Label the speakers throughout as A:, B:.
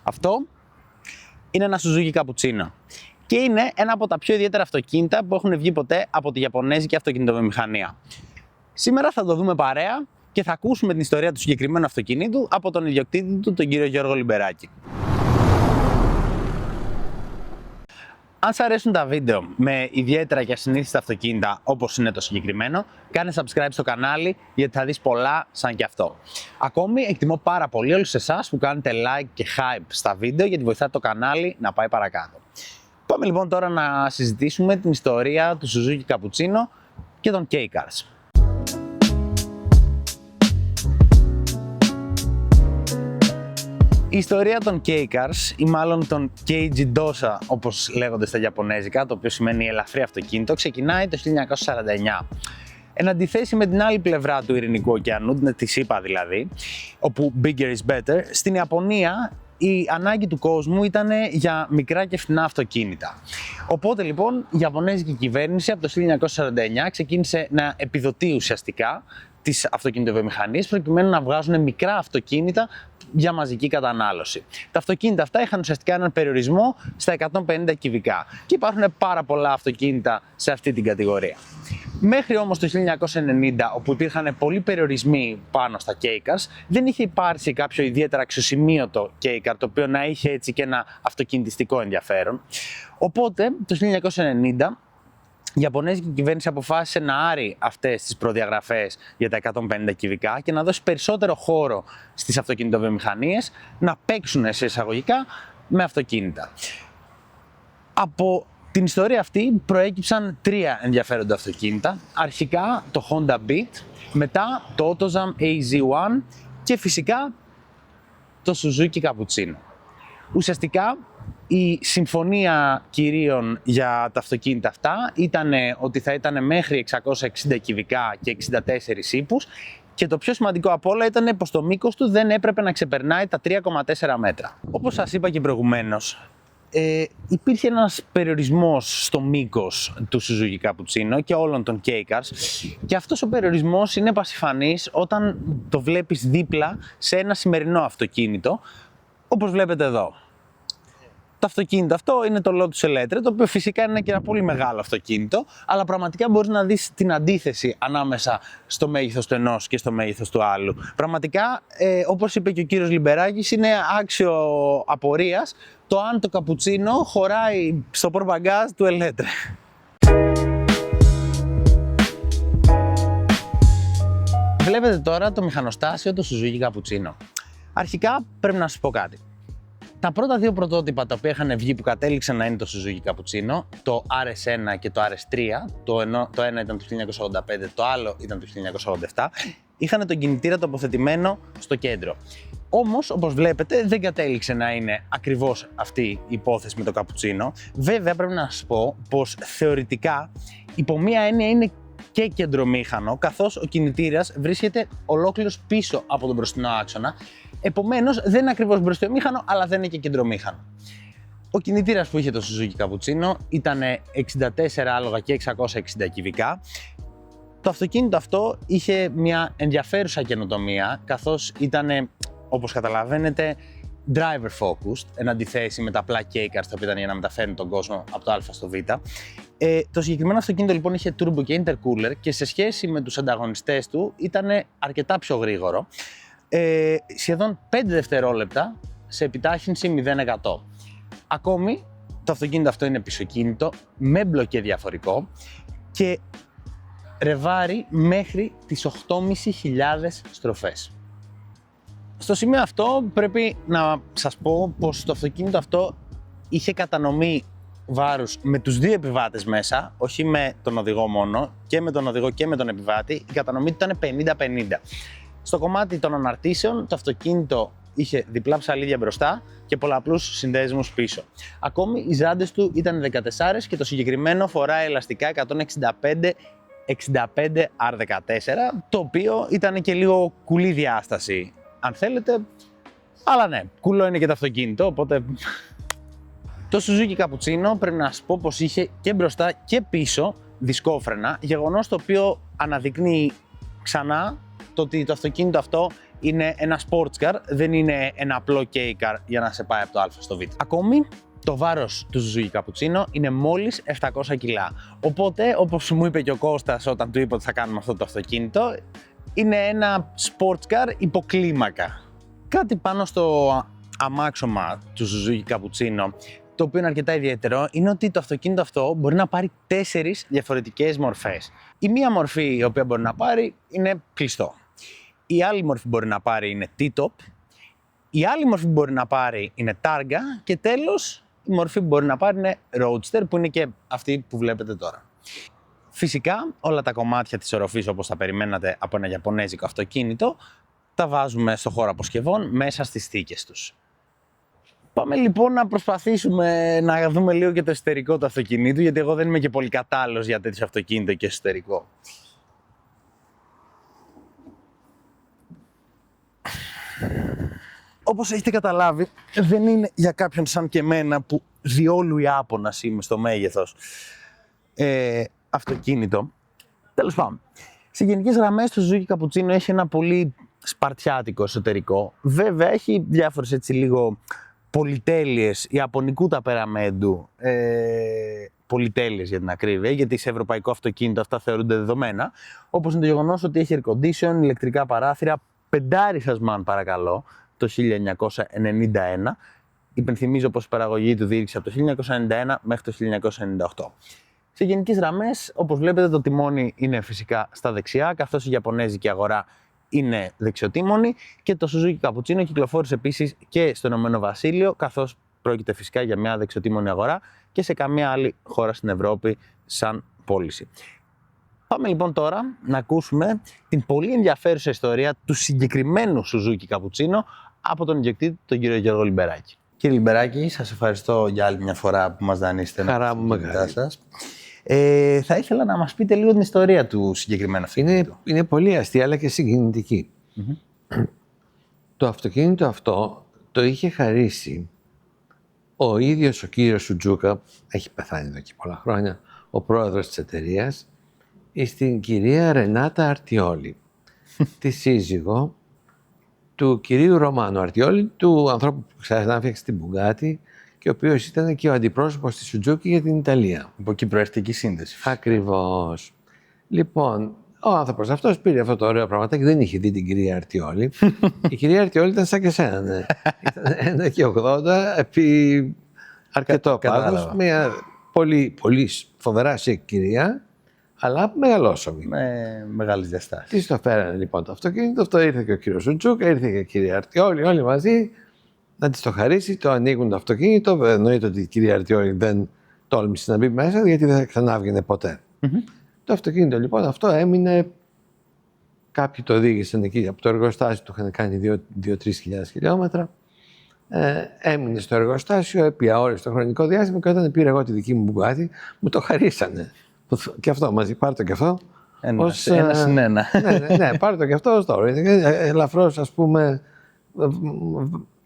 A: Αυτό είναι ένα Suzuki Cappuccino και είναι ένα από τα πιο ιδιαίτερα αυτοκίνητα που έχουν βγει ποτέ από τη Ιαπωνέζικη αυτοκινητοβιομηχανία. Σήμερα θα το δούμε παρέα και θα ακούσουμε την ιστορία του συγκεκριμένου αυτοκινήτου από τον ιδιοκτήτη του, τον κύριο Γιώργο Λιμπεράκη. Αν σας αρέσουν τα βίντεο με ιδιαίτερα και ασυνήθιστα αυτοκίνητα όπως είναι το συγκεκριμένο, κάνε subscribe στο κανάλι γιατί θα δεις πολλά σαν και αυτό. Ακόμη εκτιμώ πάρα πολύ όλους εσάς που κάνετε like και hype στα βίντεο γιατί βοηθάτε το κανάλι να πάει παρακάτω. Πάμε λοιπόν τώρα να συζητήσουμε την ιστορία του Suzuki Cappuccino και των K-Cars. Η ιστορία των K-Cars ή μάλλον των Keiji Dosa όπως λέγονται στα Ιαπωνέζικα, το οποίο σημαίνει ελαφρύ αυτοκίνητο, ξεκινάει το 1949. Εν αντιθέσει με την άλλη πλευρά του Ειρηνικού ωκεανού, τη ΣΥΠΑ δηλαδή, όπου bigger is better, στην Ιαπωνία η ανάγκη του κόσμου ήταν για μικρά και φθηνά αυτοκίνητα. Οπότε λοιπόν η Ιαπωνέζικη κυβέρνηση από το 1949 ξεκίνησε να επιδοτεί ουσιαστικά τις αυτοκινητοβιομηχανίες προκειμένου να βγάζουν μικρά αυτοκίνητα για μαζική κατανάλωση. Τα αυτοκίνητα αυτά είχαν ουσιαστικά έναν περιορισμό στα 150 κυβικά και υπάρχουν πάρα πολλά αυτοκίνητα σε αυτή την κατηγορία. Μέχρι όμως το 1990, όπου υπήρχαν πολλοί περιορισμοί πάνω στα K-Cars, δεν είχε υπάρξει κάποιο ιδιαίτερα αξιοσημείωτο K-Car το οποίο να είχε έτσι και ένα αυτοκινητιστικό ενδιαφέρον. Οπότε το 1990 η Ιαπωνέζικη κυβέρνηση αποφάσισε να άρει αυτές τις προδιαγραφές για τα 150 κυβικά και να δώσει περισσότερο χώρο στις αυτοκινητοβιομηχανίες να παίξουν σε εισαγωγικά με αυτοκίνητα. Από την ιστορία αυτή προέκυψαν τρία ενδιαφέροντα αυτοκίνητα. Αρχικά το Honda Beat, μετά το AutoZone AZ1 και φυσικά το Suzuki Cappuccino. Ουσιαστικά η συμφωνία κυρίων για τα αυτοκίνητα αυτά ήταν ότι θα ήταν μέχρι 660 κυβικά και 64 ύπους και το πιο σημαντικό απ' όλα ήταν πως το μήκος του δεν έπρεπε να ξεπερνάει τα 3,4 μέτρα. Όπως σας είπα και προηγουμένως, υπήρχε ένας περιορισμός στο μήκος του Suzuki Cappuccino και όλων των K-Cars και αυτός ο περιορισμός είναι πασιφανής όταν το βλέπεις δίπλα σε ένα σημερινό αυτοκίνητο, όπως βλέπετε εδώ. Το αυτοκίνητο αυτό είναι το Lotus Eletre, το οποίο φυσικά είναι και ένα πολύ μεγάλο αυτοκίνητο, αλλά πραγματικά μπορείς να δεις την αντίθεση ανάμεσα στο μέγεθος του ενός και στο μέγεθος του άλλου. Πραγματικά, όπως είπε και ο κύριος Λιμπεράκης, είναι άξιο απορίας το αν το καπουτσίνο χωράει στο πορμπαγκάζ του Eletre. Βλέπετε τώρα το μηχανοστάσιο του Suzuki Cappuccino. Αρχικά πρέπει να σας πω κάτι. Τα πρώτα δύο πρωτότυπα τα οποία είχαν βγει που κατέληξαν να είναι το Suzuki Cappuccino, το RS1 και το RS3, το ένα ήταν το 1985, το άλλο ήταν το 1987, είχαν τον κινητήρα τοποθετημένο στο κέντρο. Όμως, όπως βλέπετε, δεν κατέληξε να είναι ακριβώς αυτή η υπόθεση με το Cappuccino. Βέβαια, πρέπει να σας πω πως θεωρητικά υπό μία έννοια είναι και κεντρομήχανο, καθώς ο κινητήρας βρίσκεται ολόκληρος πίσω από τον μπροστινό άξονα. Επομένως, δεν είναι ακριβώς μπροστιομήχανο, αλλά δεν είναι και κεντρομήχανο. Ο κινητήρας που είχε το Suzuki Cappuccino ήταν 64 άλογα και 660 κυβικά. Το αυτοκίνητο αυτό είχε μια ενδιαφέρουσα καινοτομία, καθώς ήταν, όπως καταλαβαίνετε, driver focused, εν αντιθέσει με τα απλά K-Cars τα οποία ήταν για να μεταφέρουν τον κόσμο από το Α στο Β. Το συγκεκριμένο αυτοκίνητο λοιπόν είχε turbo και intercooler και σε σχέση με τους ανταγωνιστές του ήταν αρκετά πιο γρήγορο. Σχεδόν 5 δευτερόλεπτα σε επιτάχυνση 0%. Ακόμη το αυτοκίνητο αυτό είναι πισωκίνητο με μπλοκέ διαφορικό και ρεβάρει μέχρι τις 8.500 στροφές. Στο σημείο αυτό πρέπει να σας πω πως το αυτοκίνητο αυτό είχε κατανομή βάρους με τους δύο επιβάτες μέσα, όχι με τον οδηγό μόνο, και με τον οδηγό και με τον επιβάτη. Η κατανομή του ήταν 50-50. Στο κομμάτι των αναρτήσεων, το αυτοκίνητο είχε διπλά ψαλίδια μπροστά και πολλαπλούς συνδέσμους πίσω. Ακόμη, οι ζάντες του ήταν 14 και το συγκεκριμένο φοράει ελαστικά 165 R14, το οποίο ήταν και λίγο κουλή διάσταση, αν θέλετε. Αλλά ναι, κουλό είναι και το αυτοκίνητο, οπότε... Το Suzuki Cappuccino πρέπει να σας πω πως είχε και μπροστά και πίσω δισκόφρενα, γεγονός το οποίο αναδεικνύει ξανά το ότι το αυτοκίνητο αυτό Είναι ένα sports car, δεν είναι ένα απλό K car για να σε πάει από το Α στο Β. Ακόμη, το βάρος του Suzuki Cappuccino είναι μόλις 700 κιλά. Οπότε, όπως μου είπε και ο Κώστας όταν του είπε ότι θα κάνουμε αυτό το αυτοκίνητο, είναι ένα sports car υποκλίμακα. Κάτι πάνω στο αμάξωμα του Suzuki Cappuccino, το οποίο είναι αρκετά ιδιαίτερο, είναι ότι το αυτοκίνητο αυτό μπορεί να πάρει 4 διαφορετικές μορφές. Η μία μορφή η οποία μπορεί να πάρει είναι κλειστό. Η άλλη μορφή που μπορεί να πάρει είναι T-top. Η άλλη μορφή που μπορεί να πάρει είναι Targa. Και τέλος, η μορφή που μπορεί να πάρει είναι Roadster, που είναι και αυτή που βλέπετε τώρα. Φυσικά, όλα τα κομμάτια της οροφής, όπως θα περιμένατε από ένα ιαπωνέζικο αυτοκίνητο, τα βάζουμε στο χώρο αποσκευών μέσα στις θήκες τους. Πάμε λοιπόν να προσπαθήσουμε να δούμε λίγο και το εσωτερικό του αυτοκινήτου, γιατί εγώ δεν είμαι και πολύ κατάλληλος για τέτοιο αυτοκίνητο και εσωτερικό. Όπως έχετε καταλάβει, δεν είναι για κάποιον σαν και εμένα που διόλου Ιάπωνας είμαι στο μέγεθος αυτοκίνητο. Τέλος πάντων, σε γενικές γραμμές το Suzuki Cappuccino έχει ένα πολύ σπαρτιάτικο εσωτερικό. Βέβαια έχει διάφορες έτσι λίγο πολυτέλειες ιαπωνικού ταπεραμέντου, πολυτέλειες για την ακρίβεια, γιατί σε ευρωπαϊκό αυτοκίνητο αυτά θεωρούνται δεδομένα, όπως είναι το γεγονός ότι έχει air condition, ηλεκτρικά παράθυρα, πεντάρι σασμάν παρακαλώ, το 1991. Υπενθυμίζω πως η παραγωγή του διήρκησε από το 1991 μέχρι το 1998. Σε γενικές γραμμές, όπως βλέπετε, το τιμόνι είναι φυσικά στα δεξιά, καθώς η ιαπωνέζικη αγορά είναι δεξιοτίμονη και το Suzuki Cappuccino κυκλοφόρησε επίσης και στο Ηνωμένο Βασίλειο, καθώς πρόκειται φυσικά για μια δεξιοτίμονη αγορά και σε καμία άλλη χώρα στην Ευρώπη σαν πώληση. Πάμε λοιπόν τώρα να ακούσουμε την πολύ ενδιαφέρουσα ιστορία του συγκεκριμένου Suzuki Cappuccino από τον ιδιοκτήτη, τον κύριο Γιώργο Λιμπεράκη. Κύριε Λιμπεράκη, σας ευχαριστώ για άλλη μια φορά που μας δανείσετε
B: Χαρά μου μεγάλη.
A: Θα ήθελα να μας πείτε λίγο την ιστορία του συγκεκριμένου αυτοκίνητου.
B: Είναι πολύ αστεία αλλά και συγκινητική. Το αυτοκίνητο αυτό το είχε χαρίσει ο ίδιος ο κύριος Σουτζούκα, έχει πεθάνει εδώ και πολλά χρόνια, ο πρόεδρος της εταιρείας, στην κυρία Ρενάτα Αρτιόλη, τη σύζυγο του κυρίου Ρωμάνου Αρτιόλη, του ανθρώπου που ξανάφτιαξε την Μπουγκάτι και ο οποίος ήταν και ο αντιπρόσωπος της Σουτζούκι για την Ιταλία.
A: Από κυπροερτική σύνδεση.
B: Ακριβώς. Λοιπόν, ο άνθρωπος αυτός πήρε αυτό το ωραίο πραγματάκι, δεν είχε δει την κυρία Αρτιόλη. Η κυρία Αρτιόλη ήταν σαν και εσένα, ναι. Ήταν 1,80 επί αρκετό πάγος, μια πολύ φοβερά σικ κυρία, αλλά μεγαλόσωμη.
A: Με μεγάλες διαστάσεις.
B: Της το φέρανε λοιπόν το αυτοκίνητο, αυτό ήρθε και ο κύριος Σουτζούκα, ήρθε και η κυρία Αρτιόλη, όλοι μαζί να της το χαρίσει, το ανοίγουν το αυτοκίνητο. Εννοείται ότι η κυρία Αρτιόλη δεν τόλμησε να μπει μέσα, γιατί δεν θα ξανάβγαινε ποτέ. Το αυτοκίνητο λοιπόν αυτό έμεινε. Κάποιοι το οδήγησαν εκεί από το εργοστάσιο, του είχαν κάνει 2-3 χιλιάδες χιλιόμετρα. Έμεινε στο εργοστάσιο επί αόριστο χρονικό διάστημα και όταν πήρα εγώ τη δική μου Μπουγκάτι, μου το χαρίσανε. Και αυτό μαζί, πάρ' το και αυτό.
A: Ένα συν ένα.
B: Ναι, πάρ' το και αυτό ως τώρα. Είναι ελαφρώς, ας πούμε,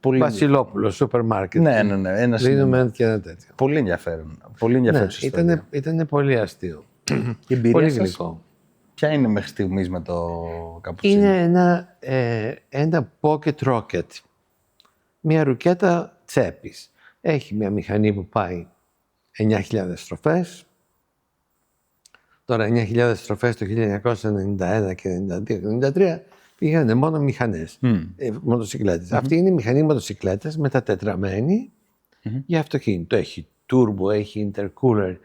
B: Βασιλόπουλο, σούπερ μάρκετ.
A: Ναι.
B: Δίνουμε και ένα τέτοιο.
A: Πολύ ενδιαφέρον. Πολύ ενδιαφέρον.
B: Ναι, ήταν πολύ αστείο.
A: Και εμπειρία
B: πολύ
A: σας,
B: γλυκό.
A: ποια είναι μέχρι στιγμής με το καπουτσίνο?
B: Είναι ένα pocket rocket. Μια ρουκέτα τσέπης. Έχει μια μηχανή που πάει 9.000 στροφές. Τώρα 9.000 στροφές το 1991 και 92-93 πήγανε μόνο μηχανές, μοτοσυκλέτες. Αυτή είναι η μηχανή μοτοσυκλέτες μετατετραμένη για αυτοκίνητο. Έχει turbo, έχει intercooler,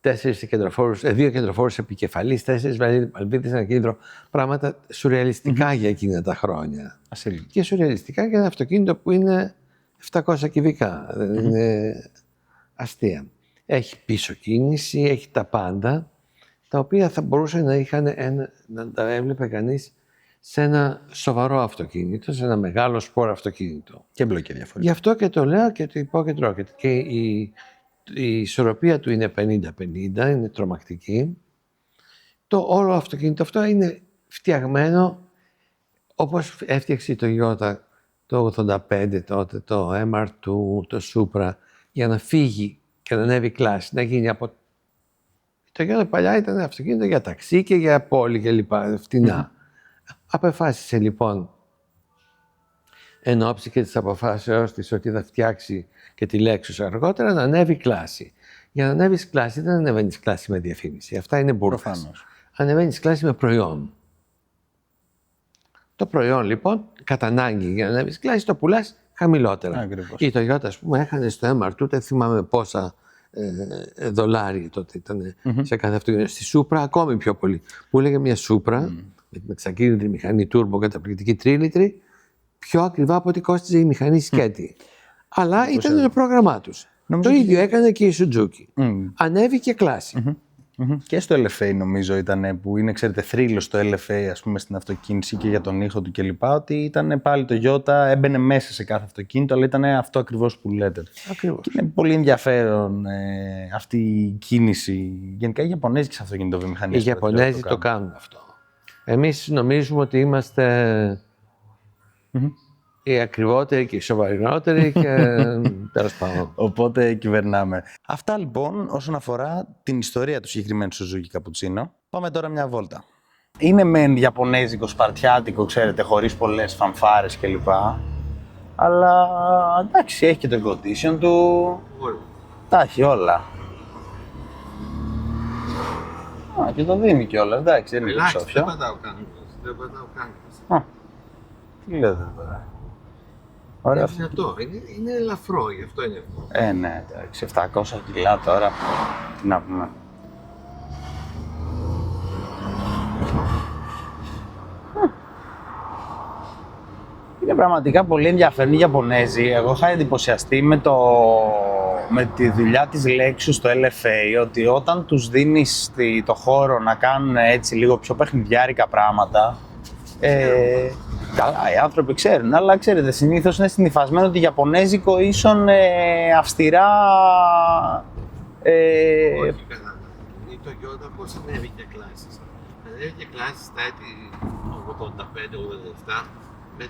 B: 2 κεντροφόρους επικεφαλής, 4 βαλβίδες, ένα κίνητρο. Πράγματα σουρεαλιστικά για εκείνα τα χρόνια. Και σουρεαλιστικά για ένα αυτοκίνητο που είναι 700 κυβικά. Δεν είναι αστεία. Έχει πίσω κίνηση, έχει τα πάντα, τα οποία θα μπορούσε να τα έβλεπε κανείς σε ένα σοβαρό αυτοκίνητο, σε ένα μεγάλο σπόρο αυτοκίνητο.
A: Και μπλοκ και διαφορετικά.
B: Γι' αυτό και το λέω και το pocket rocket. Και η ισορροπία του είναι 50-50, είναι τρομακτική. Το όλο αυτοκίνητο αυτό είναι φτιαγμένο όπως έφτιαξε η Toyota το 85 τότε, το MR2, το Supra, για να φύγει και να ανέβει κλάση, να γίνει από... Το Toyota παλιά ήταν αυτοκίνητο για ταξί και για πόλη και λοιπά, φτηνά. Απεφάσισε λοιπόν εν ώψη και της αποφάσεώς της ότι θα φτιάξει και τη Lexus αργότερα, να ανέβει κλάση. Για να ανέβεις κλάση δεν ανεβαίνεις κλάση με διαφήμιση. Αυτά είναι μπουρδες.
A: Προφανώς.
B: Ανεβαίνεις κλάση με προϊόν. Το προϊόν λοιπόν, κατά ανάγκη για να ανέβεις κλάση, το πουλάς χαμηλότερα.
A: Ακριβώς.
B: Η Toyota, ας πούμε, έχανε στο MR2, δεν θυμάμαι πόσα δολάρια τότε ήταν σε κάθε αυτοκίνητο. Στη Supra ακόμη πιο πολύ. Που έλεγε μια Supra με την εξακίνητη μηχανή turbo καταπληκτική 3 πιο ακριβά από ό,τι κόστιζε η μηχανή σκέτη. Αλλά ήταν το πρόγραμμά τους. Το ίδιο έκανε και η Suzuki. Ανέβηκε κλάση.
A: Και στο LFA νομίζω ήταν που είναι, ξέρετε, θρύλος στο LFA, ας πούμε, στην αυτοκίνηση και για τον ήχο του κλπ. Ότι ήταν πάλι το Toyota, έμπαινε μέσα σε κάθε αυτοκίνητο, αλλά ήταν αυτό ακριβώς που λέτε.
B: Ακριβώς.
A: Και είναι πολύ ενδιαφέρον αυτή η κίνηση. Γενικά οι Ιαπωνέζικες αυτοκινητοβιομηχανίες.
B: Οι Ιαπωνέζοι το κάνουν αυτό. Εμείς νομίζουμε ότι είμαστε οι ακριβότεροι και οι σοβαρότεροι και τέλος πάντων.
A: Οπότε κυβερνάμε. Αυτά λοιπόν όσον αφορά την ιστορία του συγκεκριμένου Suzuki Cappuccino. Πάμε τώρα μια βόλτα. Είναι μεν Ιαπωνέζικο, σπαρτιάτικο, ξέρετε, χωρίς πολλές φανφάρες κλπ. Αλλά εντάξει, έχει και το condition του. Τα έχει όλα. Και το δίνει κιόλας, εντάξει, δεν είναι ψόφιο.
B: Δεν πατάω καν.
A: Τι λέτε τώρα. Ωραία.
B: Είναι δυνατό, είναι ελαφρό, γι' αυτό είναι αυτό.
A: Ναι, εντάξει, 700 κιλά τώρα, τι να πούμε. Είναι πραγματικά πολύ ενδιαφέρον οι Ιαπωνέζοι. Εγώ είχα εντυπωσιαστεί με τη δουλειά της Lexus στο LFA, ότι όταν τους δίνεις το χώρο να κάνουν έτσι λίγο πιο παιχνιδιάρικα πράγματα, καλά, οι άνθρωποι ξέρουν, αλλά ξέρετε, συνήθως είναι συνυφασμένο ότι Ιαπωνέζικο ίσον αυστηρά.
B: Όχι καλά. Η Toyota πώς ανέβηκε κλάσεις. Ανέβηκε κλάσεις στα έτη 85-87 με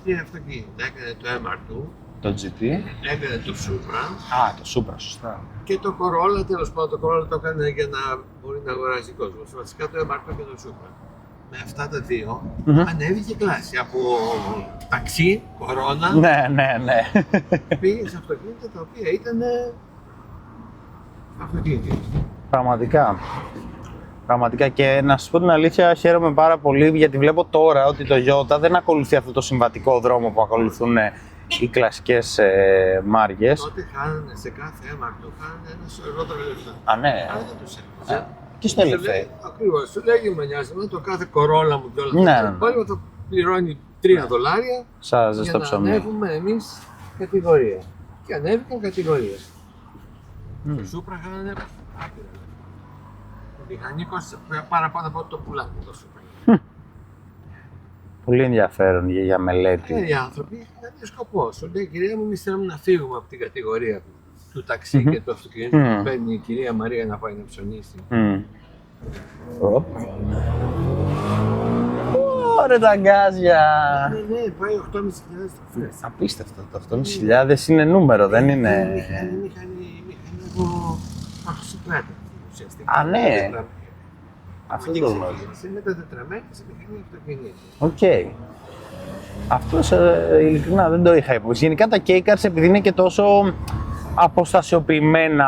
B: τρία αυτοκίνητα. Έκανε το MR2,
A: Το GT.
B: έκανε το Supra
A: Το Supra, σωστά.
B: και το Corolla. Τέλος πάντων, το Corolla το έκανε για να μπορεί να αγοράζει κόσμος. Βασικά το MR2 και το Supra. Με αυτά τα δύο ανέβηκε κλάση. Από ταξί, κορώνα,
A: Ναι.
B: πήγε σε αυτοκίνητα τα οποία ήταν αυτοκίνητα.
A: Πραγματικά, και να σας πω την αλήθεια, χαίρομαι πάρα πολύ γιατί βλέπω τώρα ότι το Toyota δεν ακολουθεί αυτό το συμβατικό δρόμο που ακολουθούν οι κλασικές μάρκες.
B: Τότε χάνανε σε κάθε έμαρτο, χάνανε ένα σωρό λεφτά.
A: Ναι.
B: Άρα δεν τους έπαιζε.
A: Και στο LFA.
B: Ακριβώς. Σου λέγει με νοιάζει το κάθε Corolla μου και όλα
A: Ναι.
B: αυτά. Το υπόλοιπο θα πληρώνει $3
A: Σας
B: για
A: ζεστό
B: να
A: ψωμί.
B: ανέβουμε εμείς κατηγορία. Και ανέβηκαν κατηγορίες. Το Supra χάνανε άπειρα. Ο μηχανικός παραπάνω από ό,τι το πουλάνε το Supra.
A: Πολύ ενδιαφέρον για μελέτη.
B: Οι άνθρωποι είχαν ένα σκοπό. Σου λέει, κυρία μου, εμείς θέλουμε να φύγουμε από την κατηγορία του ταξί και του αυτοκινήτου που παίρνει η κυρία Μαρία να πάει να ψωνίσει.
A: Ωραία τα γκάζια!
B: Ναι, πάει 8.500 στροφές.
A: Απίστευτο το 8.500 είναι νούμερο, δεν είναι.
B: Μηχανή από αυτοσυγκράτη ουσιαστικά.
A: Ναι. Αυτό το γνώριζα.
B: Είναι μετατετραμένη σε μηχανή αυτοκινήτου.
A: Οκ. Αυτό ειλικρινά δεν το είχα υπόψη. Γενικά τα K-Cars, επειδή είναι και τόσο αποστασιοποιημένα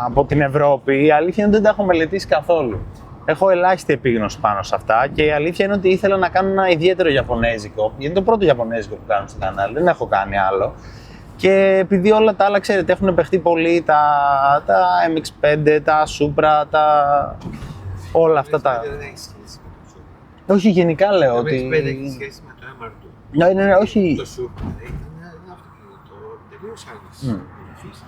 A: από την Ευρώπη, η αλήθεια είναι ότι δεν τα έχω μελετήσει καθόλου. Έχω ελάχιστη επίγνωση πάνω σε αυτά και η αλήθεια είναι ότι ήθελα να κάνω ένα ιδιαίτερο Ιαπωνέζικο. Γιατί είναι το πρώτο Ιαπωνέζικο που κάνω στο κανάλι, δεν έχω κάνει άλλο. Και επειδή όλα τα άλλα, ξέρετε, έχουν παιχτεί πολύ, τα MX-5, τα Supra, όλα αυτά τα.
B: Δεν έχει σχέση με το Supra.
A: Όχι, γενικά λέω
B: Το
A: ότι.
B: MX-5 έχει σχέση με το MR2.
A: Ναι, όχι.
B: Το Supra ήταν ένα αυτοκίνητο τελείως άλλης υφής.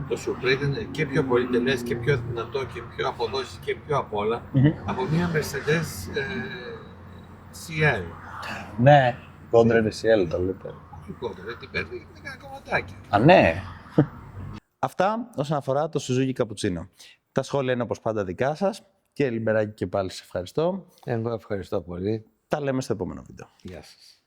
B: Το Supra ήταν και πιο πολυτελές και πιο δυνατό και πιο αποδόσεις και πιο απ' όλα από μια Mercedes CL.
A: Ναι, Contra CL το λέτε.
B: Λιγότερο, την παίρνει με ένα κομματάκι.
A: Ναι. Αυτά όσον αφορά το Suzuki Cappuccino. Τα σχόλια είναι όπως πάντα δικά σας. Κύριε Λιμπεράκη, και πάλι σας ευχαριστώ.
B: Εγώ ευχαριστώ πολύ.
A: Τα λέμε στο επόμενο βίντεο.
B: Γεια σας.